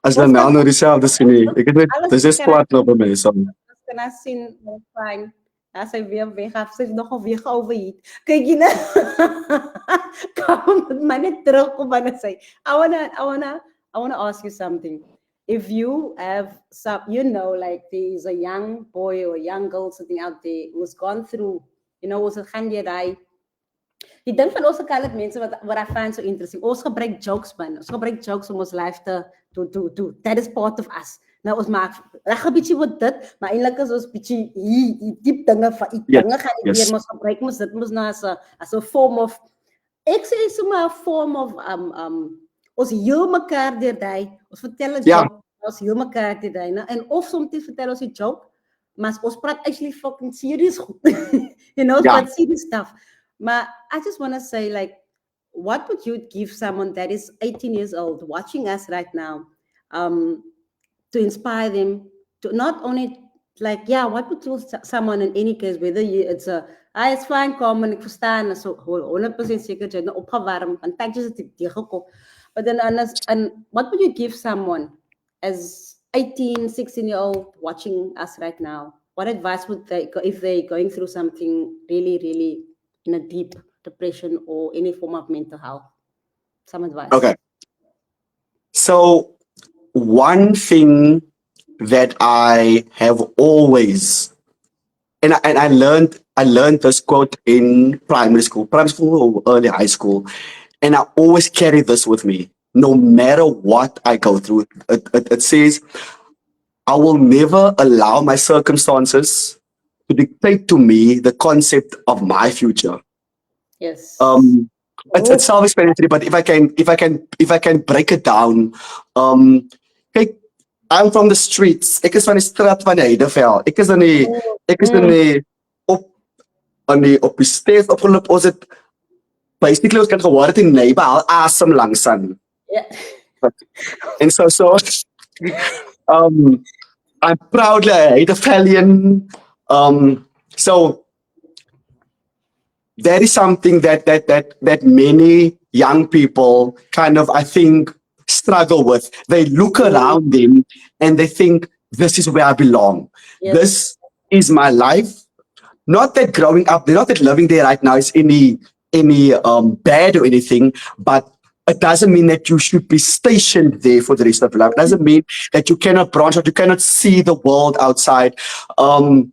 as dan nou dieselfde sien nie. Ek het net, dis net swart nou by my, so. Ons kan nou sien, fyn. As hy weer weg af, sy is nogal weer overheat. Kyk jy nou. Kom maar net terugkom en sê, I wanna ask you something. If you have some, like there's a young boy or a young girl sitting out there who's gone through, ons gaan deur daai. Die ding van ons colored mense wat I find so interesting. Ons gebruik jokes man. Ons gebruik jokes om ons life te do. That is part of us. Nou ons maak reg 'n bietjie wat dit, maar eintlik is ons bietjie diep dinge van dinge gaan weer ons gebruik mos dit mos nou as 'n form of ek sê sommer 'n form of ons heel mekaar deur daai. Ons vertel 'n joke, ons heel mekaar deur daai, né? En of soms vertel ons 'n joke, maar ons praat actually fucking serious goed. But serious stuff. But I just want to say, like, what would you give someone that is 18 years old watching us right now, to inspire them to not only what would you someone in any case, whether it's it's fine, kom en ek verstaan, so 100% seker jy nou opgewarm, want tydjies het ek teëgekom. But then and what would you give someone as 18, 16-year-old watching us right now? What advice would they, if they're going through something really, really in a deep depression or any form of mental health? Some advice. Okay. So one thing that I have always, and I learned this quote in primary school or early high school, and I always carry this with me, no matter what I go through. It says, I will never allow my circumstances to dictate to me the concept of my future. Yes. It's self-explanatory, but if I can break it down, hey, I'm from the streets. Ek is van die straat van die Heidevel. Ek is op die steeds opgeloop. Ons het basically ons kan gehoor het die neighbor al asem langs aan. Yeah. And so I'm proudly a Heidevelian. So that is something that many young people kind of, I think, struggle with. They look around them and they think, this is where I belong. Yes. This is my life. Not that growing up, not that living there right now is any bad or anything, but it doesn't mean that you should be stationed there for the rest of your life. It doesn't mean that you cannot branch out, you cannot see the world outside. And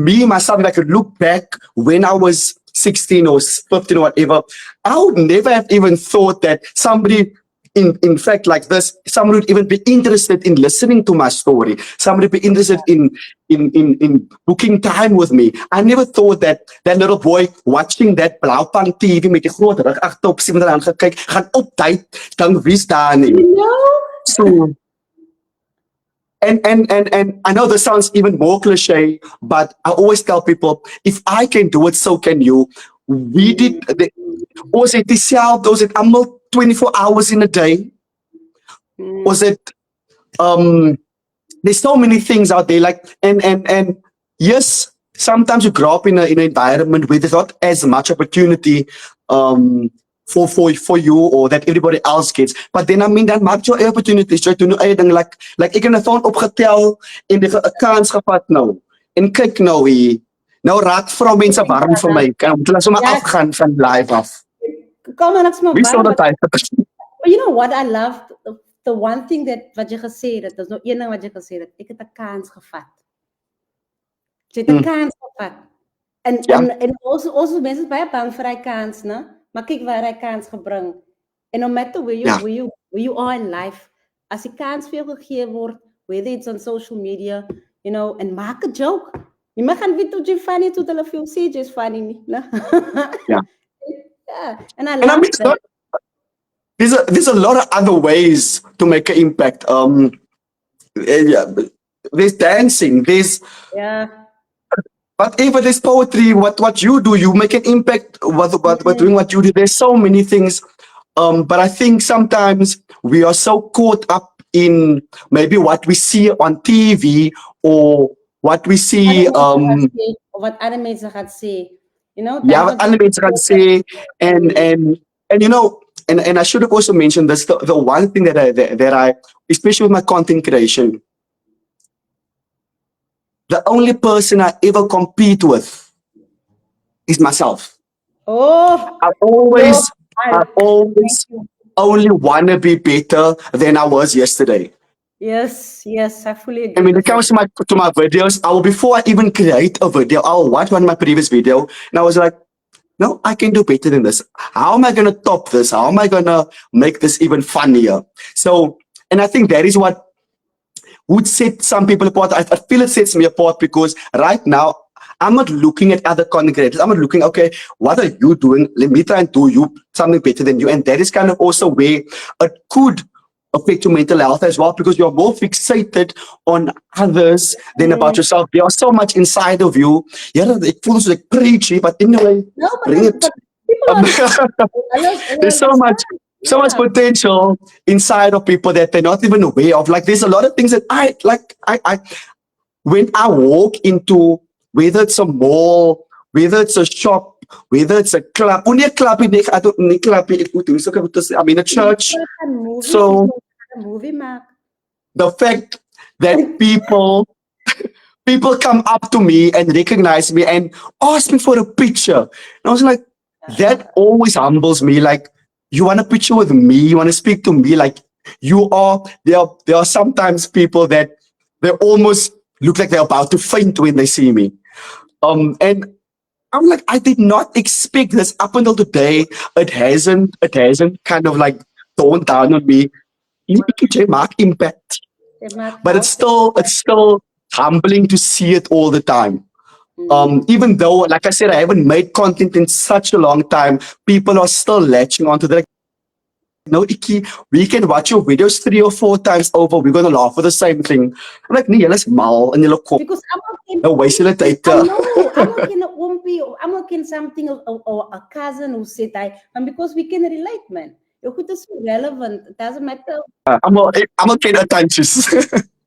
me, myself, if I could look back when I was 16 or 15 or whatever, I would never have even thought that somebody, in fact, like this, somebody would even be interested in listening to my story. Somebody would be interested in booking time with me. I never thought that little boy watching that Blauwpan TV met die groot rug agterop sien wat hy aangekyk, gaan op tyd dan wie's daar nie. So and I know this sounds even more cliche, but I always tell people, if I can do it, so can you. We did ons het dieselfde, ons het almal 24 hours in a day. Was it there's so many things out there, like and yes, sometimes you grow up in an environment where there's not as much opportunity for you or that everybody else gets, but then I mean that maak jou opportunities, jy doen eie ding, like ek het 'n thon opgetel en 'n kans gevat nou en kyk nou hier. Nou raak vrou mense warm vir my. Kan hulle sommer afgaan van live af. Kom maar niks maar. But you know what I love, the one thing that wat jy gesê het, daar's nou een ding wat jy gesê het, ek het 'n kans gevat. Jy het 'n kans gevat. En ons mense is baie bang vir hy kans, né? Maar kyk waar hy kans gebring. And no matter where you are in life, as die kans vir jou gegee word, whether it's on social media, and maak 'n joke. Jy mag gaan weet hoe jy funny tot hulle vir jou sê jy's funny nie, né? Yeah. Yeah, and I love that. There's a lot of other ways to make an impact. There's dancing, there's whatever, there's poetry, what you do, you make an impact with doing what you do. There's so many things. But I think sometimes we are so caught up in maybe what we see on TV or what we see wat ander mense gaan sê. You know, Yeah, that was alle mense gaan sê and you know and I should have also mentioned this the one thing that I especially with my content creation, the only person I ever compete with is myself. oh, I oh, always I thank always you. only want to be better than I was yesterday. Yes, yes, I fully I agree mean, with it that. comes to my videos. I will before I even create a video, I'll watch one of my previous video, and I was like, no, I can do better than this. How am I gonna top this? How am I gonna make this even funnier? So, and I think that is what would set some people apart. I feel it sets me apart because right now I'm not looking at other content creators. I'm not looking, okay, what are you doing? Let me try and do you something better than you. And that is kind of also where it could affect your mental health as well because you're more fixated on others than about Mm. yourself. There's so much inside of you. Yeah, it feels like preachy, but anyway, No, bring it. but people Um, understand. there's That's so much yeah. potential inside of people that they're not even aware of. Like there's a lot of things that I when I walk into whether it's a mall, whether it's a shop, whether it's a club, only a club in I don't need club in I'm in a church. A movie is So a movie, Mark. the fact that people come up to me and recognize me and ask me for a picture. And I was like, that always humbles me. Like, you want a picture with me? You want to speak to me? Like, you are. There are sometimes people that they almost look like they're about to faint when they see me. And I'm like, I did not expect this up until today. It hasn't kind of like dawned down on me. EKJ mark impact, They Mark, but how? it's still humbling to see it all the time. Mm. Even though, like I said, I haven't made content in such a long time, people are still latching onto that. Like, no, Iki, we can watch your videos 3 or 4 times over. We're gonna laugh for the same thing. I'm like, nee, let's mal and you'll cook. Because No waste your time. I know, I'm okay in a wumpy, I'm okay in something or a cousin who said I, and because we can relate, man. Your goed is so relevant. It doesn't matter. I'm okay at times.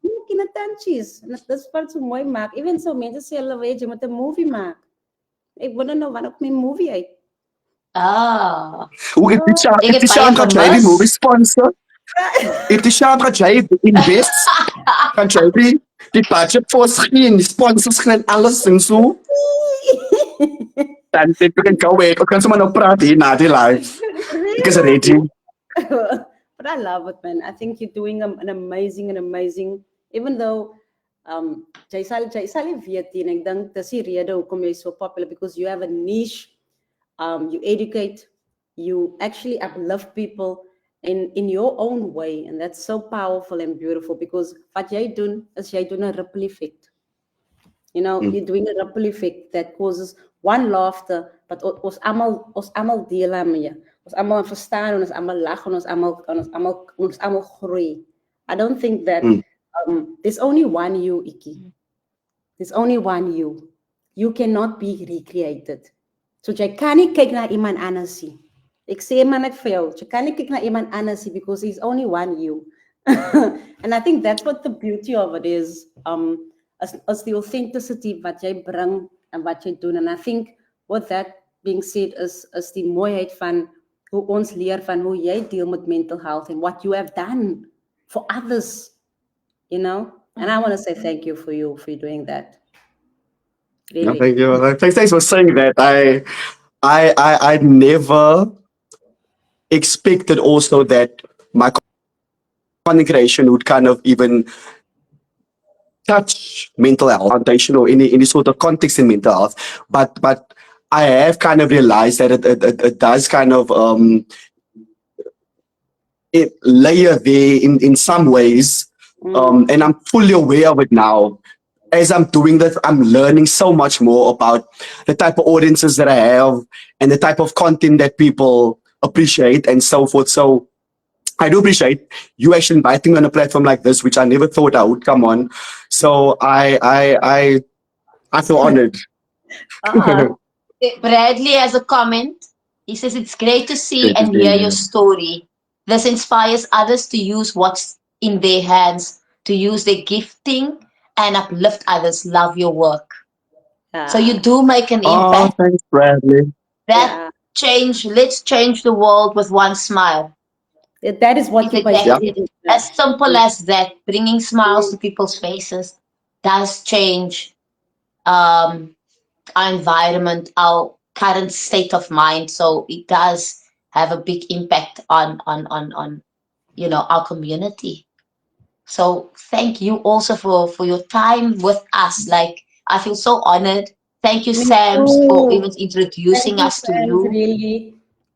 Hoe kindertandjies. En dat is wat so mooi maak. Even so mense sê hulle weet jy moet 'n movie maak. Ek wonder nou wanneer op my movie uit. Ah, If jy the het baie Sharp gaat jy die gemis. movie sponsor, if the Sharp gaat jy invest, gaan jy die budget voorsien en die sponsors gaan alles en so. Dan dit kan go weg. Ek kan sommer nou praat hier na die live. Ek is ready. But I love it, man. I think you're doing an amazing, even though jy sal nie weet nie, en ek dink dis die rede hoekom jy so popular because you have a niche, you educate, you actually uplift people in your own way, and that's so powerful and beautiful because wat jy doen is jy doen 'n ripple effect. You know, you're doing a ripple effect that causes one laughter, but ons almal deel daarmee. Ons almal verstaan en ons almal lag en ons almal groei. I don't think that there's only one you, Iki. There's only one you. You cannot be recreated. So jy kan nie kyk na iemand anders nie. Ek sê maar net vir jou, jy kan nie kyk na iemand anders nie because there's only one you. And I think that's what the beauty of it is. As the authenticity wat jy bring en wat jy doen. And I think with that being said is die mooiheid van hoe ons leer van hoe jy deel met mental health and what you have done for others, you know? And I want to say thank you for doing that. No, Really. thank you. Thanks for saying that. I never expected also that my content creation would kind of even touch mental health foundation or any sort of context in mental health. But I have kind of realized that it does kind of it layer there in some ways. And I'm fully aware of it now. As I'm doing this, I'm learning so much more about the type of audiences that I have and the type of content that people appreciate and so forth. So I do appreciate you actually inviting me on a platform like this, which I never thought I would come on. So I feel honored. Bradley has a comment. He says it's great to see Great to and see hear you. your story. This inspires others to use what's in their hands, to use their gifting and uplift others. Love your work. So you do make an Oh, impact. thanks, Bradley. That let's change the world with one smile. That is what you Yeah. basically did. As simple as that, bringing smiles to people's faces does change um, our environment, our current state of mind. So it does have a big impact on our community. So thank you also for your time with us. Like I feel so honored. Thank you, Me Sams, for too. even Thank introducing you, us to Sam. you. Really.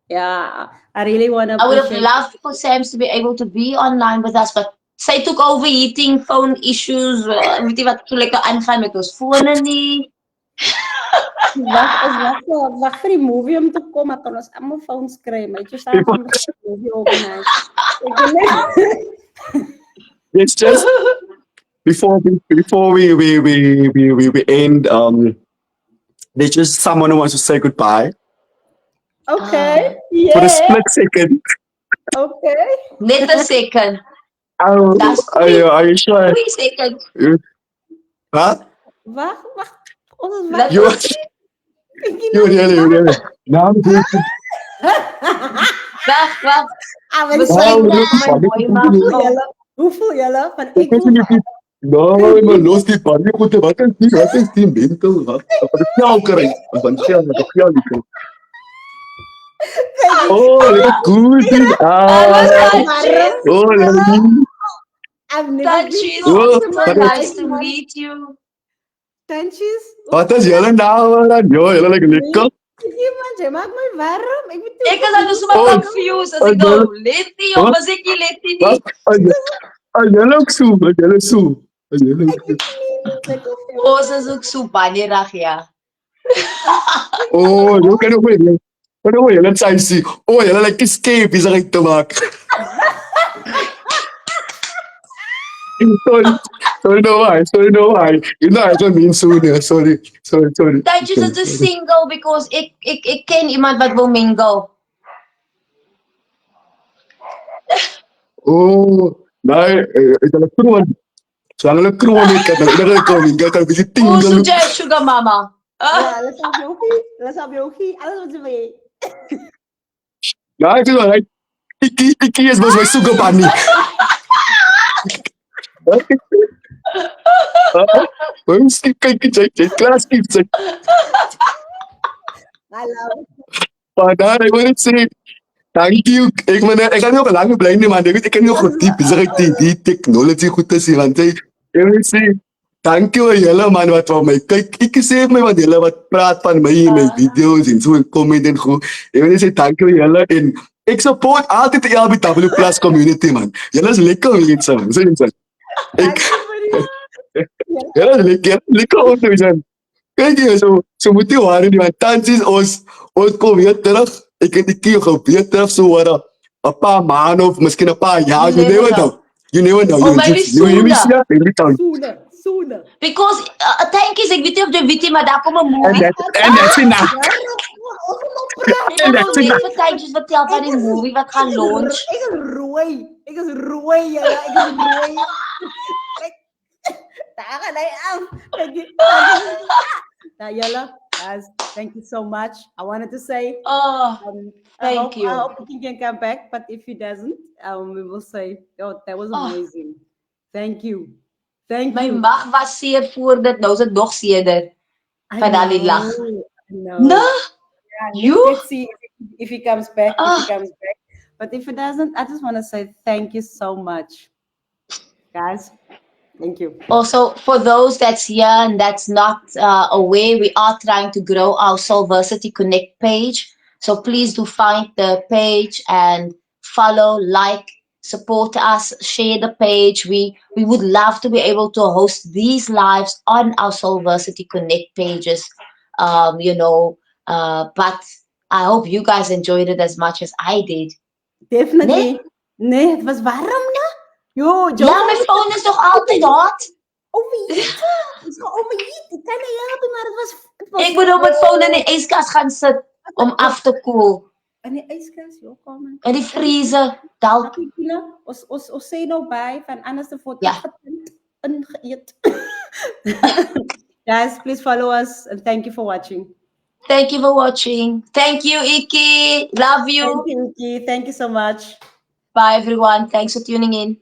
Yeah, I really want to I would have appreciate. loved for Sams to be able to be online with us, but sy took overheating, phone issues, weet jy wat so lekker aangaan met ons fone nie. Wag vir die movie om te kom. Ek kan ons almal phones kry, maar jy staan People, van die movie organize. Ek wil net it's just before we end. There's just someone who wants to say goodbye Okay. for a Yeah. split second. Okay. Net 'n second. Oh, That's are you sure? 3 seconds. Huh? Wag. Ons is Laat You, ons sien. you really. Now, Wag. Ah, Besluit now, net my mooi mag. Hoe voel julle? Van Ik ek weet voel niet. Nee, maar los die pan. Wat is die mental? Wat is jou kry? Van geld, wat geld kry. Oh, lekker cool ding. Alles Ah, Tanchis. oh, lekker. I've never Tanchis, been Oh, super nice to meet you. Tanchis. wat is julle naam dan? Jo, julle lekker. Iemand, jy maak my warm. Ek moet Ek is nou so confused as ek nou Letty of as ek nie Letty nie. Julle ook so, julle so. Julle ook so. Ons is ook so baie reg, ja. Oh, jy kan ook weer. Wat hoor julle sê sê? Oh, julle lekker escape is reg te maak. Sorry, no why. You know, I don't mean sooner. Sorry. Tanchis is just single because ek ken iemand wat wil mingle. Oh, nee, hulle kroon. So hulle kroon het kan hulle kan bietjie Hoe tingel. suggest sugar mama? Ja, let's have yogi. Alles wat jy wil. Ja, ek sê right. Ikie is mos my sugar bunny. Ons kyk jy klas kids. I love it. Maar daar ek wil net sê thank you. Ek kan nie op 'n lang bly nie man. Ek kan nie goed diep is reg die technology goed te sien want ek wil sê thank you julle man wat vir my kyk. Ek sê my wat julle wat praat van my in my video's en so en comment en goed. Ek wil sê thank you julle en ek support altyd die LBW+ community man. Julle is lekker mense man. Sê ek julle is lekker ouens. Kyk jy so moet jy hoor nie want tans is ons kom weer terug. Ek het die keer gebeur terug so wat 'n paar maande of miskien 'n paar jaar. You never know. Or maybe Sooner. Because Tanchis, ek weet nie of jy weet nie, maar daar kom 'n movie. And that's enough. Ek wil net vir Tanchis vertel van die movie wat gaan launch. Ek is rooi, julle. Ek is rooi. Daar gaan hy af. Nou, julle, guys, thank you so much. I wanted to say, Oh, I thank you. hope he can come back, but if he doesn't, we will say, oh, that was amazing. Thank you. My mag was seer voor dit, nou is dit nog seerder. Van al die lag. No. Yeah, you? Let's see if he comes back. But if he doesn't, I just want to say thank you so much, guys. Thank you. Also, for those that's here and that's not aware, we are trying to grow our SOULversity Connect page. So please do find the page and follow, like, support us, share the page. We would love to be able to host these lives on our SOULversity Connect pages. But I hope you guys enjoyed it as much as I did. Definitely. Nee, het was warm, ne? Yo, Ja, mijn phone is toch altijd hot? Overheat. Het is gewoon overheat. Ik kan niet helpen, maar het was Ik moet op mijn phone in de ijskast gaan zitten om af te koelen. En die ijskast, joh, kom maar. En die vriezen, dalk. Ons sê nou bij, van anders de foto Ja. ingeëet. Guys, please follow us and thank you for watching. Thank you for watching. Thank you, Iki. Love Thank you. you, Uki. Thank you so much. Bye, everyone. Thanks for tuning in.